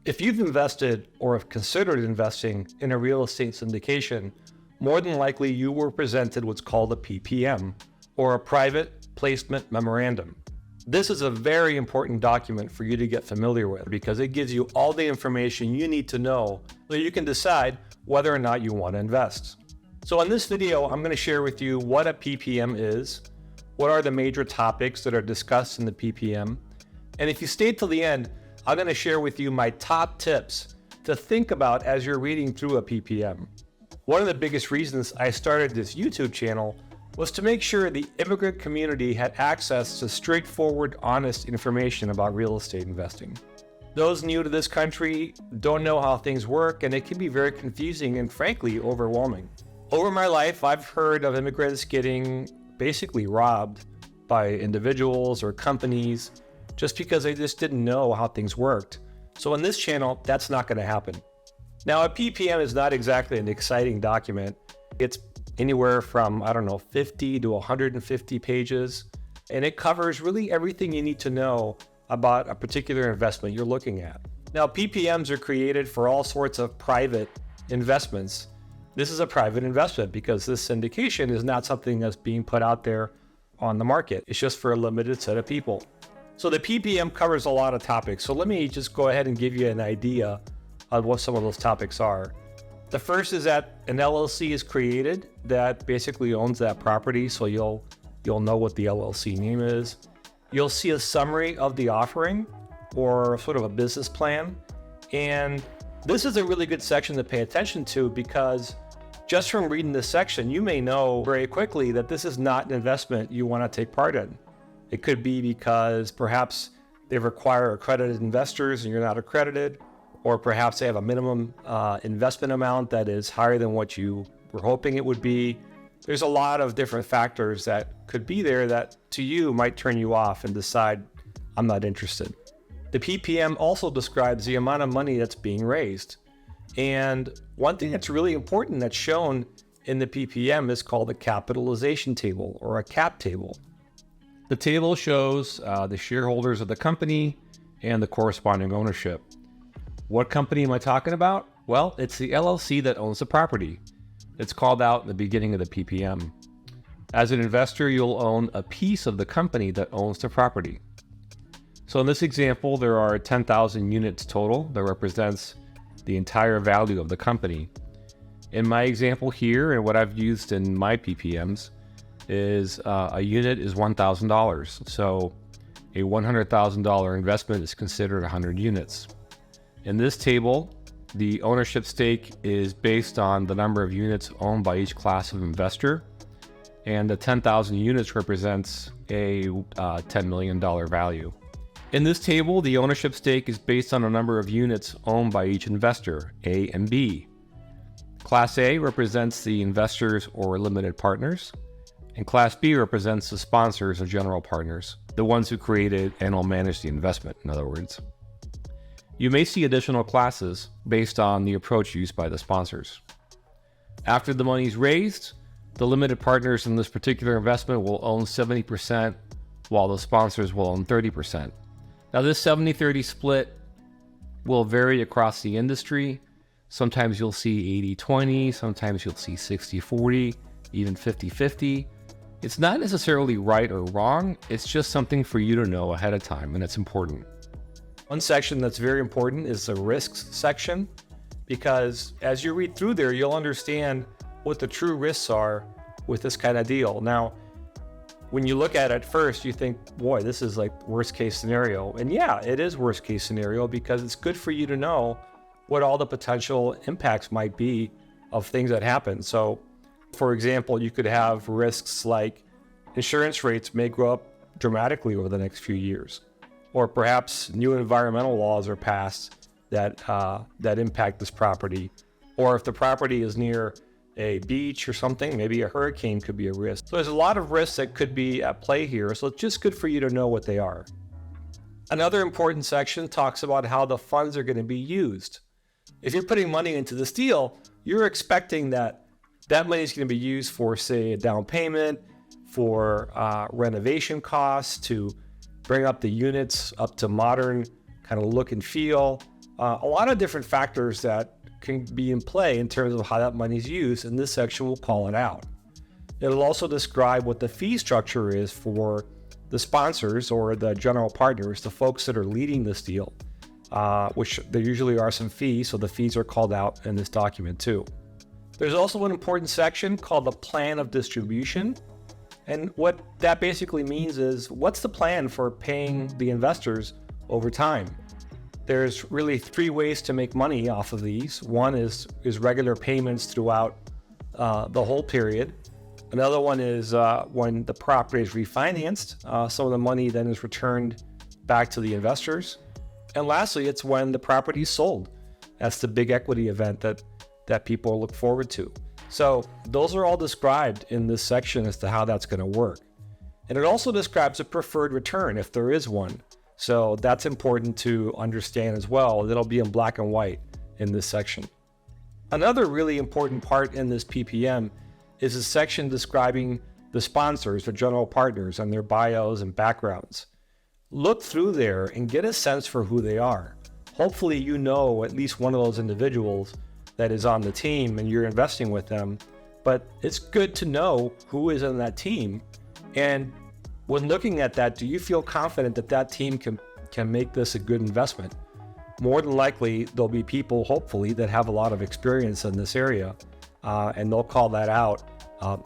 If you've invested or have considered investing in a real estate syndication, more than likely you were presented what's called a PPM, or a Private Placement Memorandum. This is a very important document for you to get familiar with because it gives you all the information you need to know so you can decide whether or not you want to invest. So in this video, I'm going to share with you what a PPM is, what are the major topics that are discussed in the PPM, and if you stay till the end, I'm going to share with you my top tips to think about as you're reading through a PPM. One of the biggest reasons I started this YouTube channel was to make sure the immigrant community had access to straightforward, honest information about real estate investing. Those new to this country don't know how things work, and it can be very confusing and frankly overwhelming. Over my life, I've heard of immigrants getting basically robbed by individuals or companies just because they just didn't know how things worked. So in this channel, that's not going to happen. Now, a PPM is not exactly an exciting document. It's anywhere from, 50 to 150 pages, and it covers really everything you need to know about a particular investment you're looking at. Now, PPMs are created for all sorts of private investments. This is a private investment because this syndication is not something that's being put out there on the market. It's just for a limited set of people. So the PPM covers a lot of topics. So let me just go ahead and give you an idea of what some of those topics are. The first is that an LLC is created that basically owns that property. So you'll know what the LLC name is. You'll see a summary of the offering or sort of a business plan. And this is a really good section to pay attention to because just from reading this section, you may know very quickly that this is not an investment you want to take part in. It could be because perhaps they require accredited investors and you're not accredited, or perhaps they have a minimum investment amount that is higher than what you were hoping it would be. There's a lot of different factors that could be there that to you might turn you off and decide, I'm not interested. The PPM also describes the amount of money that's being raised. And one thing that's really important that's shown in the PPM is called a capitalization table or a cap table. The table shows the shareholders of the company and the corresponding ownership. What company am I talking about? Well, it's the LLC that owns the property. It's called out in the beginning of the PPM. As an investor, you'll own a piece of the company that owns the property. So in this example, there are 10,000 units total that represents the entire value of the company. In my example here, and what I've used in my PPMs, is a unit is $1,000. So a $100,000 investment is considered 100 units. In this table, the ownership stake is based on the number of units owned by each class of investor, and the 10,000 units represents a $10 million value. In this table, the ownership stake is based on a number of units owned by each investor, A and B. Class A represents the investors or limited partners, and Class B represents the sponsors or general partners, the ones who created and will manage the investment, in other words. You may see additional classes based on the approach used by the sponsors. After the money is raised, the limited partners in this particular investment will own 70%, while the sponsors will own 30%. Now, this 70-30 split will vary across the industry. Sometimes you'll see 80-20, sometimes you'll see 60-40, even 50-50. It's not necessarily right or wrong, it's just something for you to know ahead of time, and it's important. One section that's very important is the risks section, because as you read through there, you'll understand what the true risks are with this kind of deal. Now, when you look at it first, you think, boy, this is like worst case scenario. And yeah, it is worst case scenario because it's good for you to know what all the potential impacts might be of things that happen. So, for example, you could have risks like insurance rates may go up dramatically over the next few years, or perhaps new environmental laws are passed that impact this property, or if the property is near a beach or something, maybe a hurricane could be a risk. So there's a lot of risks that could be at play here, so it's just good for you to know what they are. Another important section talks about how the funds are going to be used. If you're putting money into this deal, you're expecting that money is going to be used for, say, a down payment, for renovation costs, to bring up the units up to modern kind of look and feel, A lot of different factors that can be in play in terms of how that money is used, and this section will call it out. It'll also describe what the fee structure is for the sponsors or the general partners, the folks that are leading this deal, which there usually are some fees, so the fees are called out in this document too. There's also an important section called the plan of distribution. And what that basically means is, what's the plan for paying the investors over time? There's really 3 ways to make money off of these. One is regular payments throughout the whole period. Another one is when the property is refinanced, some of the money then is returned back to the investors. And lastly, it's when the property is sold. That's the big equity event that people look forward to. So those are all described in this section as to how that's going to work. And it also describes a preferred return if there is one. So that's important to understand as well. It'll be in black and white in this section. Another really important part in this PPM is a section describing the sponsors, the general partners, and their bios and backgrounds. Look through there and get a sense for who they are. Hopefully you know at least one of those individuals that is on the team and you're investing with them, but it's good to know who is in that team. And when looking at that, do you feel confident that that team can make this a good investment? More than likely, there'll be people, hopefully, that have a lot of experience in this area, and they'll call that out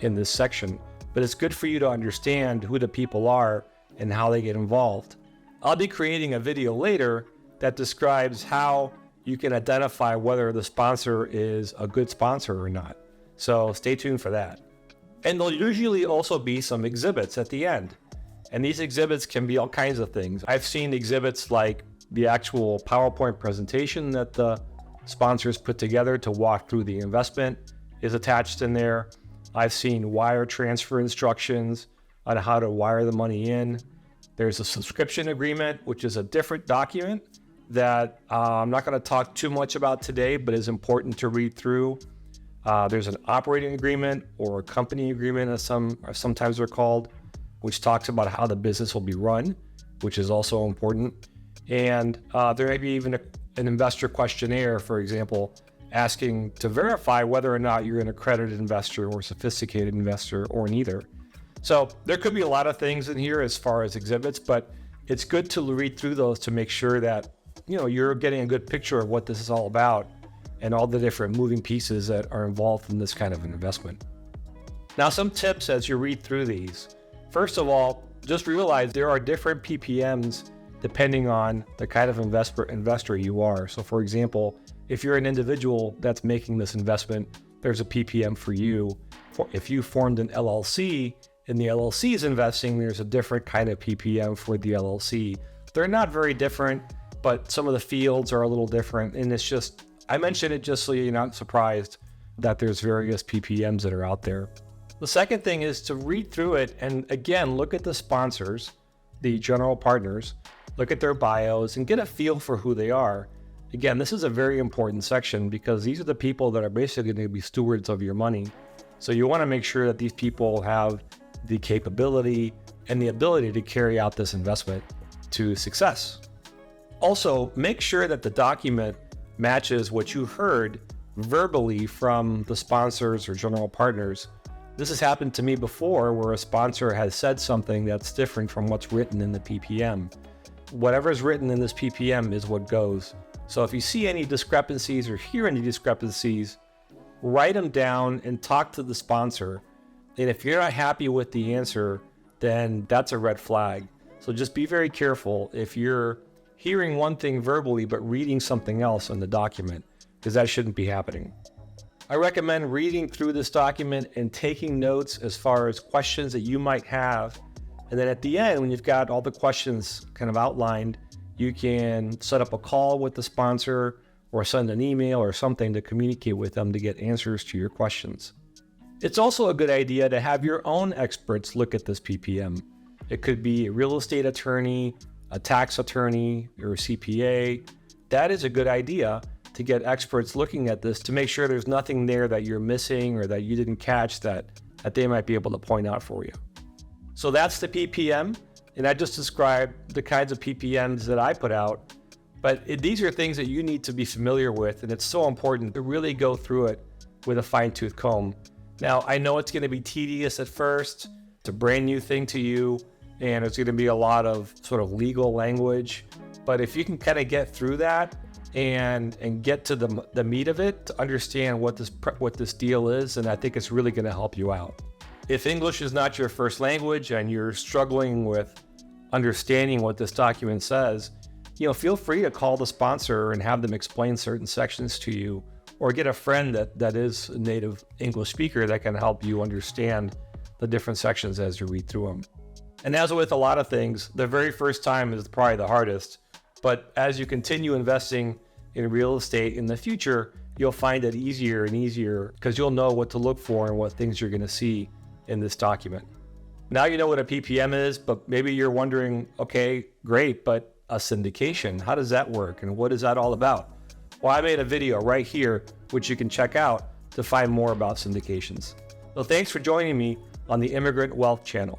in this section. But it's good for you to understand who the people are and how they get involved. I'll be creating a video later that describes how you can identify whether the sponsor is a good sponsor or not. So stay tuned for that. And there'll usually also be some exhibits at the end. And these exhibits can be all kinds of things. I've seen exhibits like the actual PowerPoint presentation that the sponsors put together to walk through the investment is attached in there. I've seen wire transfer instructions on how to wire the money in. There's a subscription agreement, which is a different document that I'm not going to talk too much about today, but is important to read through. There's an operating agreement or a company agreement, as sometimes they're called, which talks about how the business will be run, which is also important. And there may be even an investor questionnaire, for example, asking to verify whether or not you're an accredited investor or sophisticated investor or neither. So there could be a lot of things in here as far as exhibits, but it's good to read through those to make sure that you're getting a good picture of what this is all about and all the different moving pieces that are involved in this kind of an investment. Now, some tips as you read through these. First of all, just realize there are different PPMs depending on the kind of investor you are. So for example, if you're an individual that's making this investment, there's a PPM for you. If you formed an LLC and the LLC is investing, there's a different kind of PPM for the LLC. They're not very different, but some of the fields are a little different. And I mention it just so you're not surprised that there's various PPMs that are out there. The second thing is to read through it and again, look at the sponsors, the general partners, look at their bios and get a feel for who they are. Again, this is a very important section because these are the people that are basically going to be stewards of your money. So you want to make sure that these people have the capability and the ability to carry out this investment to success. Also, make sure that the document matches what you heard verbally from the sponsors or general partners. This has happened to me before where a sponsor has said something that's different from what's written in the PPM. Whatever is written in this PPM is what goes. So if you see any discrepancies or hear any discrepancies, write them down and talk to the sponsor. And if you're not happy with the answer, then that's a red flag. So just be very careful if you're hearing one thing verbally but reading something else in the document, because that shouldn't be happening. I recommend reading through this document and taking notes as far as questions that you might have. And then at the end, when you've got all the questions kind of outlined, you can set up a call with the sponsor or send an email or something to communicate with them to get answers to your questions. It's also a good idea to have your own experts look at this PPM. It could be a real estate attorney, a tax attorney, or a CPA. That is a good idea to get experts looking at this to make sure there's nothing there that you're missing or that you didn't catch that they might be able to point out for you. So that's the PPM, and I just described the kinds of PPMs that I put out. But these are things that you need to be familiar with, and it's so important to really go through it with a fine-tooth comb. Now, I know it's going to be tedious at first. It's a brand new thing to you, and it's going to be a lot of sort of legal language. But if you can kind of get through that and get to the meat of it, to understand what this deal is, and I think it's really going to help you out. If English is not your first language and you're struggling with understanding what this document says, feel free to call the sponsor and have them explain certain sections to you, or get a friend that is a native English speaker that can help you understand the different sections as you read through them. And as with a lot of things, the very first time is probably the hardest, but as you continue investing in real estate in the future, you'll find it easier and easier because you'll know what to look for and what things you're going to see in this document. Now you know what a PPM is, but maybe you're wondering, okay, great, but a syndication, how does that work and what is that all about? Well, I made a video right here, which you can check out to find more about syndications. So thanks for joining me on the Immigrant Wealth channel.